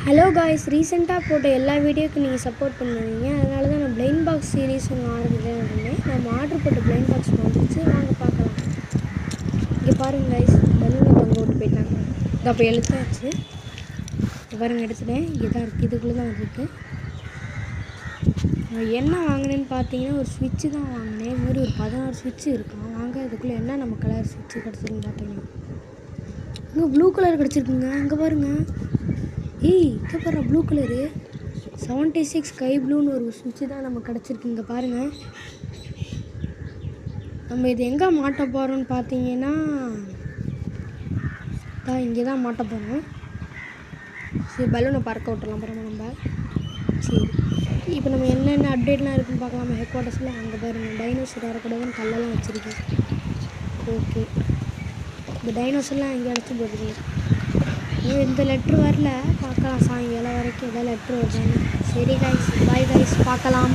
Hello guys, ரீசெண்டாக போட்ட எல்லா வீடியோக்கும் நீங்கள் சப்போர்ட் பண்ணுவீங்க. அதனால தான் நான் பிளைண்ட் பாக்ஸ் சீரீஸ் ஒன்று ஆரம்பிக்கிறேன் அப்படின்னே. நம்ம ஆர்டர் போட்ட பிளைண்ட் பாக்ஸ் வந்துச்சு, வாங்க பார்க்கலாம். இங்கே பாருங்கள் காய்ஸ், பலூனை தொங்க விட்டு போயிட்டாங்க. இது அப்போ எழுத்தாச்சு. பாருங்கள், எடுத்துட்டேன். இங்கே தான் இருக்குது, இதுக்குள்ளே தான் இருக்குது. என்ன வாங்கினேன்னு பார்த்தீங்கன்னா ஒரு ஸ்விட்சு தான் வாங்கினேன். இது மாதிரி ஒரு 16 ஸ்விட்சு இருக்கும். வாங்க, இதுக்குள்ளே என்ன நம்ம கலர் ஸ்விட்சு கிடச்சிருக்குன்னு பார்த்தீங்கன்னா இங்கே ப்ளூ கலர் கிடச்சிருக்குங்க. அங்கே பாருங்கள், ஏய் இங்கே பாரு, ப்ளூ கலரு 76 ஸ்கை ப்ளூன்னு ஒரு ஸ்விட்சு தான் நமக்கு கிடச்சிருக்கு. இங்கே பாருங்கள், நம்ம இது எங்கே மாட்ட போகிறோம்னு பார்த்தீங்கன்னா தான் இங்கே தான் மாட்ட போகிறோம். சரி, பலூனை பறக்க விட்டுலாம் அப்புறமா நம்ம. சரி, இப்போ நம்ம என்னென்ன அப்டேட்லாம் இருக்குன்னு பார்க்கலாமா. ஹெட் குவார்ட்டர்ஸில் அங்கே பாருங்கள், டைனோசர் வரக்கூடாதுன்னு கல்லெல்லாம் வச்சுருக்கேன். ஓகே, இந்த டைனோசர்லாம் இங்கே அடைச்சி போட்டுருக்கேன். இந்த லெட்ரு வரல, பார்க்கலாம் சாயங்காலம் வரைக்கும் எதாவது லெட்ரு வருதான்னு. சரி காய்ஸ், பாய் காய்ஸ், பார்க்கலாம்.